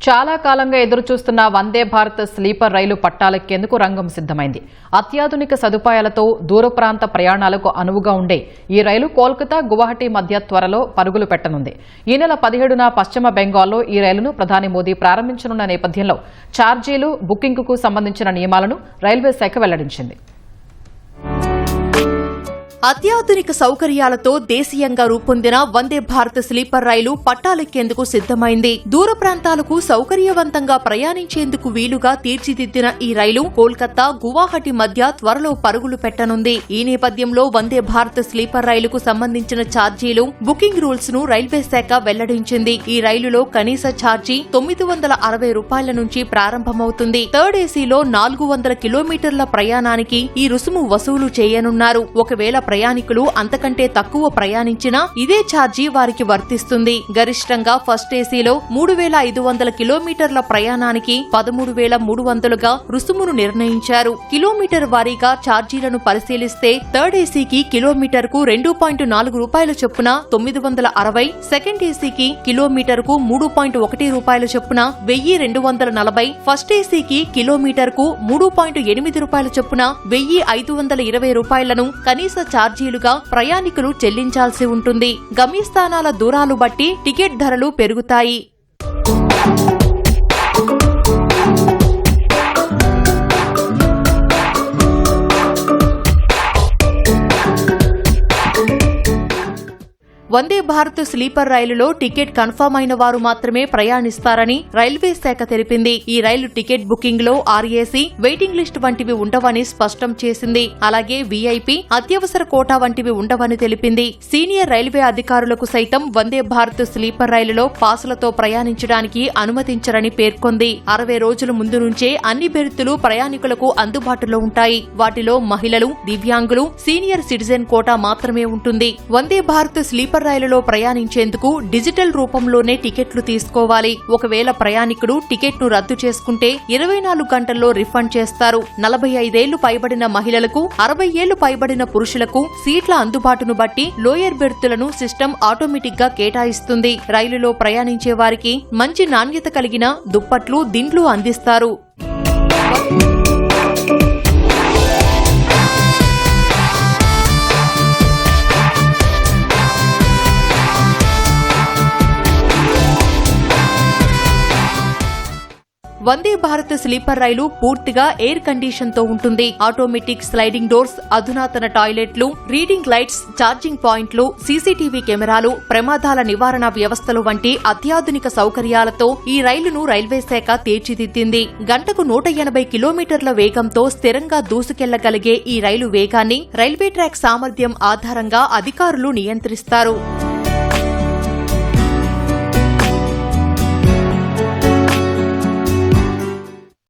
చాలా కాలంగా ఎదురుచూస్తున్న వందే భారత్ స్లీపర్ రైలు పట్టాలెక్కేందుకు రంగం సిద్దమైంది. అత్యాధునిక సదుపాయాలతో దూర ప్రాంత ప్రయాణాలకు అనువుగా ఉండే ఈ రైలు కోల్కతా గువాహటి మధ్య త్వరలో పరుగులు పెట్టనుంది. ఈ నెల 17న పశ్చిమ బెంగాల్లో ఈ రైలును ప్రధాని మోదీ ప్రారంభించనున్న నేపథ్యంలో ఛార్జీలు, బుకింగ్కు సంబంధించిన నియమాలను రైల్వే శాఖ వెల్లడించింది. అత్యాధునిక సౌకర్యాలతో దేశీయంగా రూపొందిన వందే భారత్ స్లీపర్ రైలు పట్టాలెక్కేందుకు సిద్దమైంది. దూర ప్రాంతాలకు సౌకర్యవంతంగా ప్రయాణించేందుకు వీలుగా తీర్చిదిద్దిన ఈ రైలు కోల్కతా, గువాహటి మధ్య త్వరలో పరుగులు పెట్టనుంది. ఈ నేపథ్యంలో వందే భారత్ స్లీపర్ రైలుకు సంబంధించిన ఛార్జీలు, బుకింగ్ రూల్స్ ను రైల్వే శాఖ వెల్లడించింది. ఈ రైలులో కనీస ఛార్జీ ₹960 నుంచి ప్రారంభమవుతుంది. థర్డ్ ఏసీలో 400 కిలోమీటర్ల ప్రయాణానికి ఈ రుసుము వసూలు చేయనున్నారు. ఒకవేళ ప్రయాణికులు అంతకంటే తక్కువ ప్రయాణించినా ఇదే ఛార్జీ వారికి వర్తిస్తుంది. గరిష్టంగా ఫస్ట్ ఏసీలో 3500 కిలోమీటర్ల ప్రయాణానికి 13300గా రుసుమును నిర్ణయించారు. కిలోమీటర్ వారీగా ఛార్జీలను పరిశీలిస్తే థర్డ్ ఏసీకి కిలోమీటర్కు ₹2.4 చొప్పున 960, సెకండ్ ఏసీకి కిలోమీటర్కు ₹3.1 చొప్పున 1240, ఫస్ట్ ఏసీకి కిలోమీటర్కు ₹3.8 చొప్పున ₹1520 కనీస ఛార్జీలుగా ప్రయాణికులు చెల్లించాల్సి ఉంటుంది. గమ్యస్థానాల దూరాలు బట్టి టికెట్ ధరలు పెరుగుతాయి. వందే భారత్ స్లీపర్ రైలులో టికెట్ కన్ఫర్మ్ అయిన వారు మాత్రమే ప్రయాణిస్తారని రైల్వే శాఖ తెలిపింది. ఈ రైలు టికెట్ బుకింగ్ లో ఆర్ఏసీ, వెయిటింగ్ లిస్ట్ వంటివి ఉండవని స్పష్టం చేసింది. అలాగే వీఐపీ, అత్యవసర కోటా వంటివి ఉండవని తెలిపింది. సీనియర్ రైల్వే అధికారులకు సైతం వందే భారత్ స్లీపర్ రైలులో పాసులతో ప్రయాణించడానికి అనుమతించరని పేర్కొంది. 60 రోజుల ముందు నుంచే అన్ని బెర్తులు ప్రయాణికులకు అందుబాటులో ఉంటాయి. వాటిలో మహిళలు, దివ్యాంగులు, సీనియర్ సిటిజన్ కోటా మాత్రమే ఉంటుంది. వందే భారత్ స్లీపర్ రైలులో ప్రయాణించేందుకు డిజిటల్ రూపంలోనే టికెట్లు తీసుకోవాలి. ఒకవేళ ప్రయాణికుడు టికెట్ను రద్దు చేసుకుంటే 24 గంటల్లో రిఫండ్ చేస్తారు. 45 ఏళ్లు పైబడిన మహిళలకు, 60 ఏళ్లు పైబడిన పురుషులకు సీట్ల అందుబాటును బట్టి లోయర్ బెర్తులను సిస్టమ్ ఆటోమేటిక్ గా కేటాయిస్తుంది. రైలులో ప్రయాణించే వారికి మంచి నాణ్యత కలిగిన దుప్పట్లు, దిండ్లు అందిస్తారు. వందే భారత్ స్లీపర్ రైలు పూర్తిగా ఎయిర్ కండిషన్ తో ఉంటుంది. ఆటోమేటిక్ స్లైడింగ్ డోర్స్, అధునాతన టాయిలెట్లు, రీడింగ్ లైట్స్, ఛార్జింగ్ పాయింట్లు, సీసీటీవీ కెమెరాలు, ప్రమాదాల నివారణ వ్యవస్థలు వంటి అత్యాధునిక సౌకర్యాలతో ఈ రైలును రైల్వే శాఖ తీర్చిదిద్దింది. గంటకు 180 కిలోమీటర్ల వేగంతో స్థిరంగా దూసుకెళ్లగలిగే ఈ రైలు వేగాన్ని రైల్వే ట్రాక్ సామర్థ్యం ఆధారంగా అధికారులు నియంత్రిస్తారు.